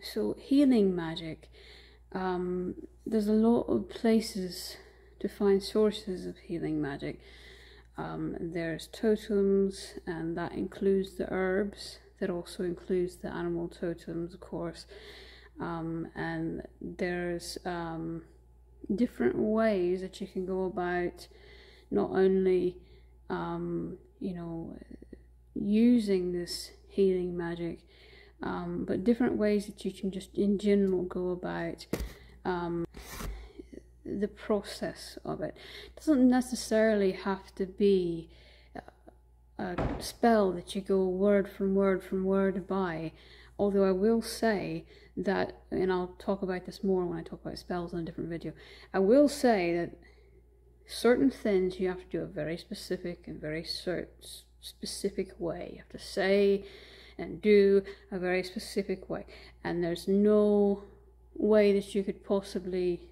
So healing magic, there's a lot of places to find sources of healing magic. There's totems, and that includes the herbs. That also includes the animal totems, of course. And there's different ways that you can go about not only, you know, using this healing magic, but different ways that you can just in general go about the process of it. It doesn't necessarily have to be a spell that you go word from word by, although I will say that, and I'll talk about this more when I talk about spells in a different video, I will say that certain things you have to do a very specific and very specific way. You have to say and do a very specific way, and there's no way that you could possibly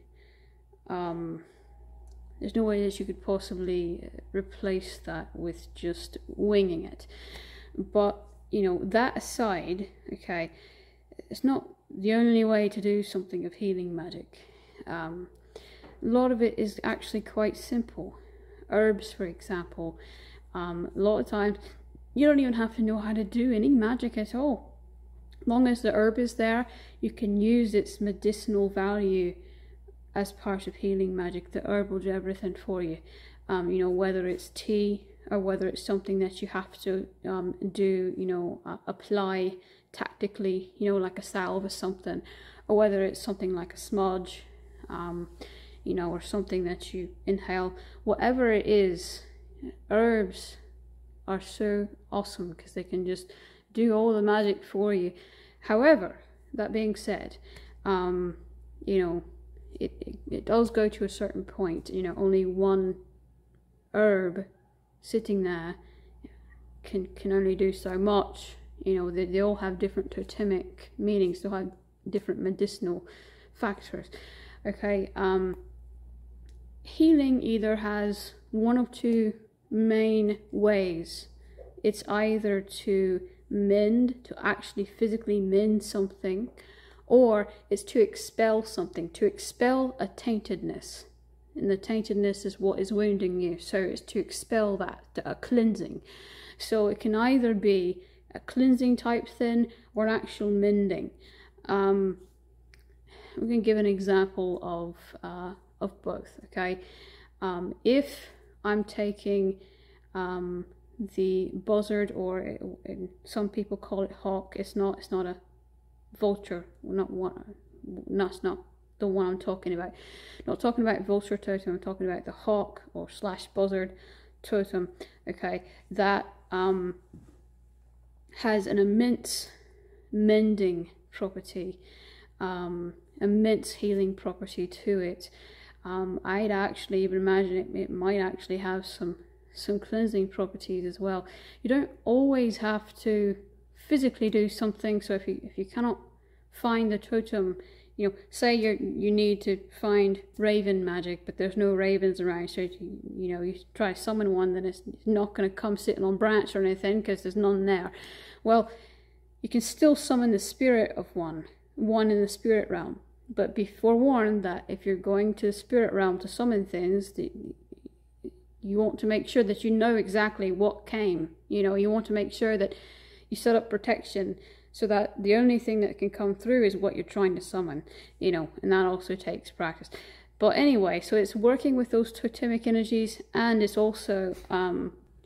replace that with just winging it. But you know, that aside, okay, it's not the only way to do something of healing magic. A lot of it is actually quite simple. Herbs, for example, a lot of times you don't even have to know how to do any magic at all. As long as the herb is there, you can use its medicinal value as part of healing magic. The herb will do everything for you. You know, whether it's tea or whether it's something that you have to do, you know, apply tactically, you know, like a salve or something, or whether it's something like a smudge, you know, or something that you inhale. Whatever it is, herbs are so awesome because they can just do all the magic for you. However, that being said, you know, it does go to a certain point. You know, only one herb sitting there can only do so much. You know, they all have different totemic meanings. They'll have different medicinal factors. Okay, healing either has one of two main ways. It's either to mend, to actually physically mend something, or it's to expel something, to expel a taintedness. And the taintedness is what is wounding you. So it's to expel that, a cleansing. So it can either be a cleansing type thing or an actual mending. We're going to give an example of both. Okay, if I'm taking the buzzard, or some people call it hawk. It's not a vulture. That's not the one I'm talking about. I'm not talking about vulture totem. I'm talking about the hawk or / buzzard totem. Okay, that has an immense mending property, immense healing property to it. I'd actually even imagine it might actually have some cleansing properties as well. You don't always have to physically do something. So if you cannot find the totem, you know, say you need to find raven magic, but there's no ravens around, so you know, you try to summon one, then it's not going to come sitting on branch or anything because there's none there. Well, you can still summon the spirit of one in the spirit realm, but be forewarned that if you're going to the spirit realm to summon things, you want to make sure that you know exactly what came. You know, you want to make sure that you set up protection so that the only thing that can come through is what you're trying to summon, you know, and that also takes practice. But anyway, so it's working with those totemic energies, and it's also,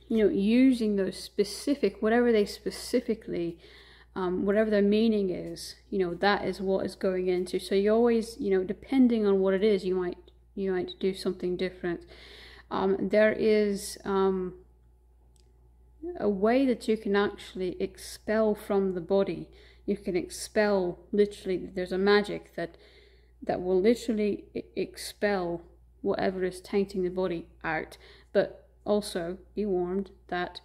you know, using those specific, whatever they specifically, whatever their meaning is, you know, that is what is going into. So you always, you know, depending on what it is, you might do something different. There is a way that you can actually expel from the body. You can expel, literally, there's a magic that will literally expel whatever is tainting the body out. But also be warned that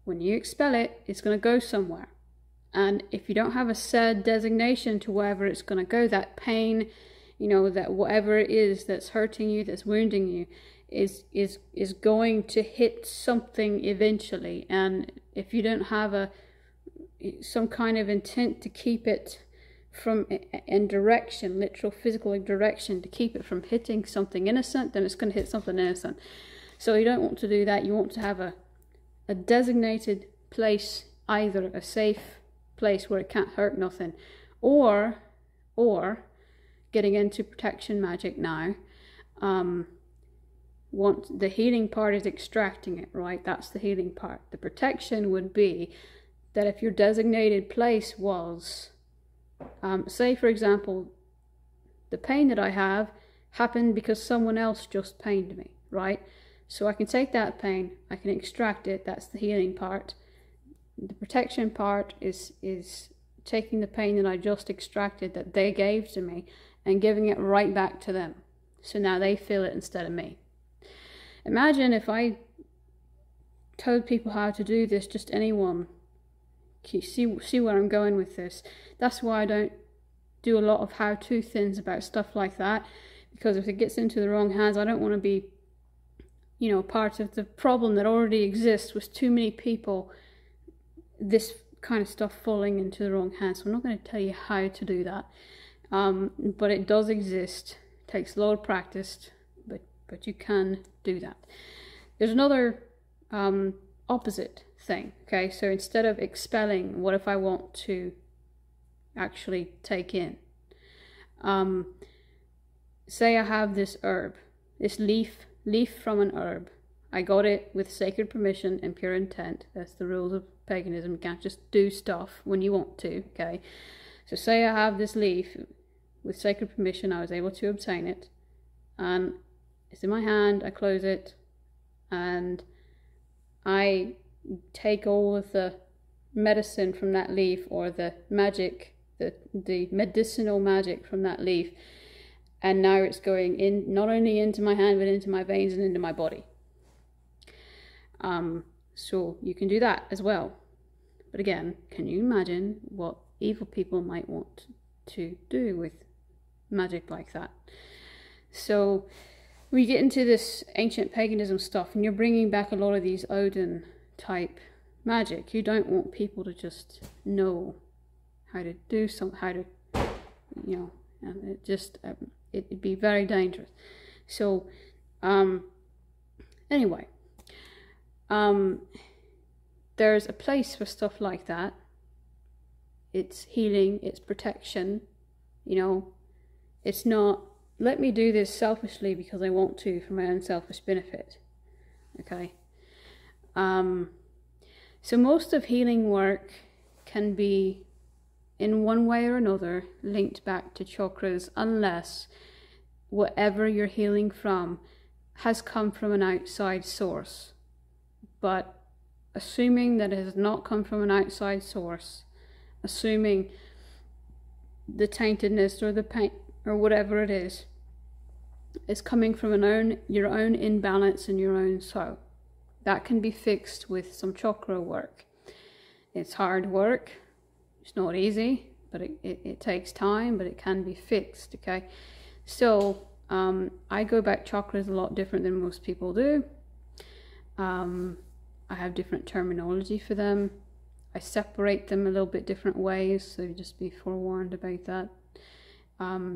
when you expel it, it's going to go somewhere. And if you don't have a said designation to wherever it's going to go, that pain, you know, that whatever it is that's hurting you, that's wounding you, is going to hit something eventually. And if you don't have some kind of intent to keep it from in direction, literal physical direction, to keep it from hitting something innocent, then it's going to hit something innocent. So you don't want to do that. You want to have a designated place, either a safe place where it can't hurt nothing, or getting into protection magic now. Once the healing part is extracting it, right? That's the healing part. The protection would be that if your designated place was, say for example, the pain that I have happened because someone else just pained me, right? So I can take that pain, I can extract it, that's the healing part. The protection part is taking the pain that I just extracted, that they gave to me, and giving it right back to them. So now they feel it instead of me. Imagine if I told people how to do this, just anyone. Can you see where I'm going with this? That's why I don't do a lot of how-to things about stuff like that, because if it gets into the wrong hands, I don't want to be, you know, part of the problem that already exists with too many people, this kind of stuff falling into the wrong hands. So I'm not going to tell you how to do that, but it does exist. It takes a lot of practice, but you can do that. There's another opposite thing, okay? So instead of expelling, what if I want to actually take in? Say I have this herb, this leaf from an herb. I got it with sacred permission and pure intent. That's the rules of paganism. You can't just do stuff when you want to, okay? So say I have this leaf with sacred permission, I was able to obtain it, and it's in my hand, I close it, and I take all of the medicine from that leaf, or the magic, the medicinal magic from that leaf, and now it's going in, not only into my hand, but into my veins and into my body. So you can do that as well. But again, can you imagine what evil people might want to do with magic like that? So we get into this ancient paganism stuff, and you're bringing back a lot of these Odin type magic. You don't want people to just know how to do something, how to, you know, and it just, it'd be very dangerous. So, anyway, there's a place for stuff like that. It's healing, it's protection, you know, it's not, let me do this selfishly because I want to for my own selfish benefit, okay? So most of healing work can be, in one way or another, linked back to chakras, unless whatever you're healing from has come from an outside source. But assuming that it has not come from an outside source, assuming the taintedness or the pain or whatever it is coming from your own imbalance in your own soul, that can be fixed with some chakra work. It's hard work, it's not easy, but it takes time, but it can be fixed, okay? So I go back chakras a lot different than most people do. I have different terminology for them. I separate them a little bit different ways, so just be forewarned about that.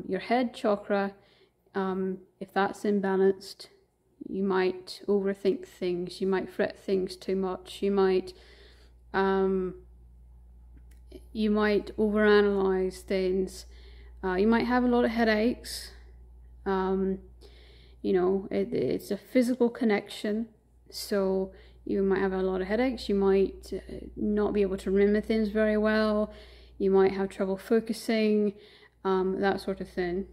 Your head chakra, if that's imbalanced, you might overthink things, you might fret things too much, you might overanalyze things, you might have a lot of headaches. You know, it's a physical connection, so you might have a lot of headaches, you might not be able to remember things very well, you might have trouble focusing, that sort of thing.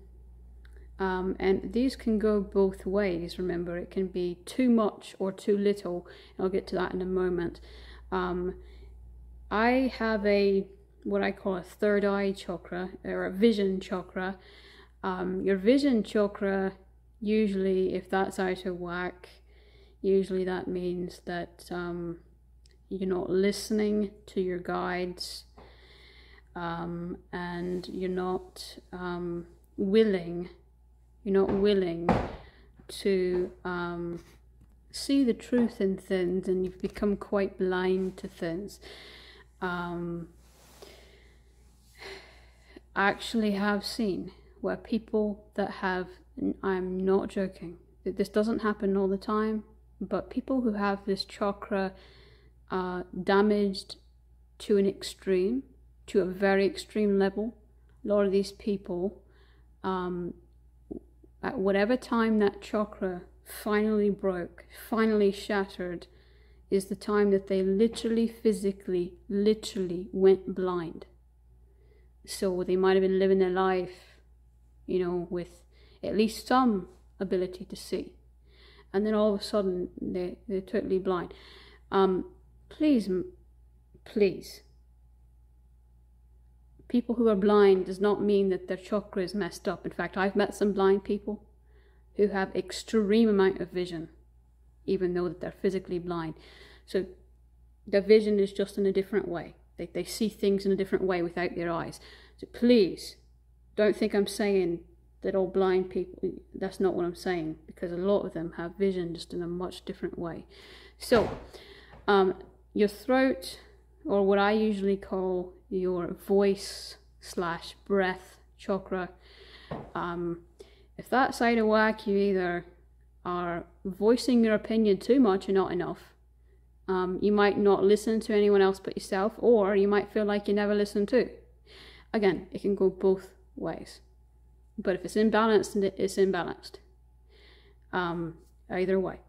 And these can go both ways, remember, it can be too much or too little. I'll get to that in a moment. I have what I call a third eye chakra, or a vision chakra. Your vision chakra, usually if that's out of whack, usually that means that you're not listening to your guides, and you're not willing to see the truth in things, and you've become quite blind to things. actually have seen where people that have, I'm not joking, this doesn't happen all the time, but people who have this chakra damaged to an extreme, to a very extreme level, a lot of these people, at whatever time that chakra finally broke, finally shattered, is the time that they literally, physically, literally went blind. So they might have been living their life, you know, with at least some ability to see. And then all of a sudden, they're totally blind. Please, people who are blind does not mean that their chakra is messed up. In fact, I've met some blind people who have extreme amount of vision, even though that they're physically blind. So their vision is just in a different way. They see things in a different way without their eyes. So please, don't think I'm saying that all blind people, that's not what I'm saying, because a lot of them have vision just in a much different way. So, your throat, or what I usually call your voice / breath chakra, if that's out of whack, you either are voicing your opinion too much and not enough. You might not listen to anyone else but yourself, or you might feel like you never listen to. Again, it can go both ways. But if it's imbalanced, it's imbalanced. Either way.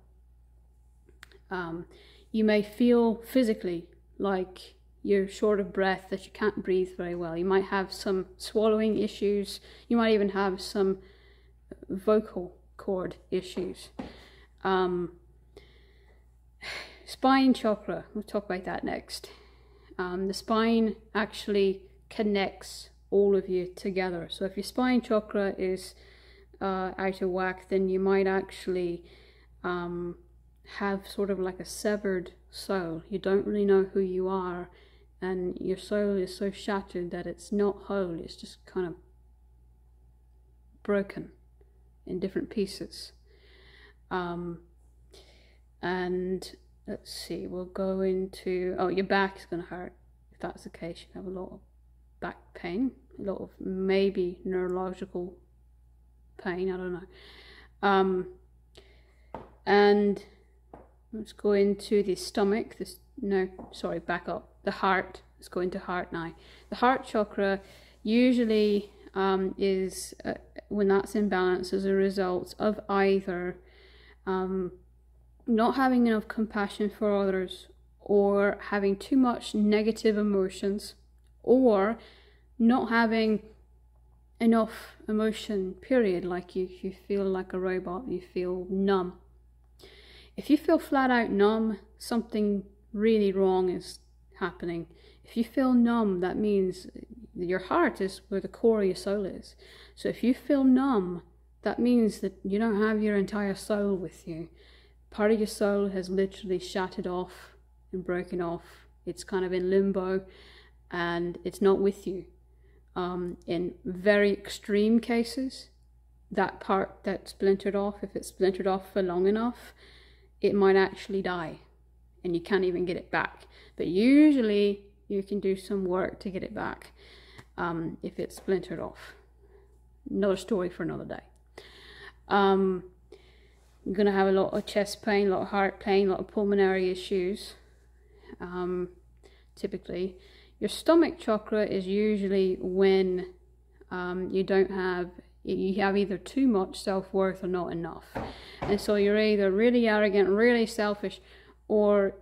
You may feel physically like you're short of breath, that you can't breathe very well. You might have some swallowing issues. You might even have some vocal cord issues. Spine chakra, we'll talk about that next. The spine actually connects all of you together. So if your spine chakra is out of whack, then you might actually have sort of like a severed soul. You don't really know who you are, and your soul is so shattered that it's not whole. It's just kind of broken in different pieces. And let's see, we'll go into, oh, your back is going to hurt. If that's the case, you have a lot of back pain, a lot of maybe neurological pain, I don't know. And let's go into the stomach. Back up. The heart. Let's go into heart now. The heart chakra usually is, when that's in balance, as a result of either not having enough compassion for others, or having too much negative emotions, or not having enough emotion, period. Like you feel like a robot, you feel numb. If you feel flat out numb, something really wrong is happening. If you feel numb, that means your heart is where the core of your soul is. So if you feel numb, that means that you don't have your entire soul with you. Part of your soul has literally shattered off and broken off. It's kind of in limbo, and it's not with you. In very extreme cases, that part that splintered off, if it's splintered off for long enough, it might actually die, and you can't even get it back. But usually you can do some work to get it back if it's splintered off. Another story for another day. You're going to have a lot of chest pain, a lot of heart pain, a lot of pulmonary issues, typically. Your stomach chakra is usually when you have either too much self-worth or not enough. And so you're either really arrogant, really selfish, or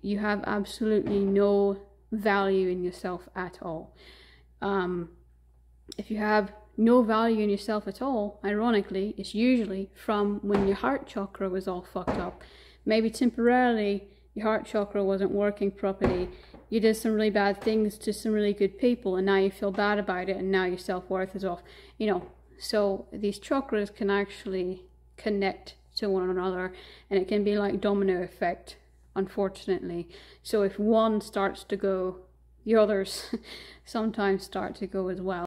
you have absolutely no value in yourself at all. If you have no value in yourself at all, ironically, it's usually from when your heart chakra was all fucked up. Maybe temporarily your heart chakra wasn't working properly. You did some really bad things to some really good people, and now you feel bad about it, and now your self-worth is off. You know, so these chakras can actually connect to one another, and it can be like domino effect, unfortunately. So if one starts to go, the others sometimes start to go as well.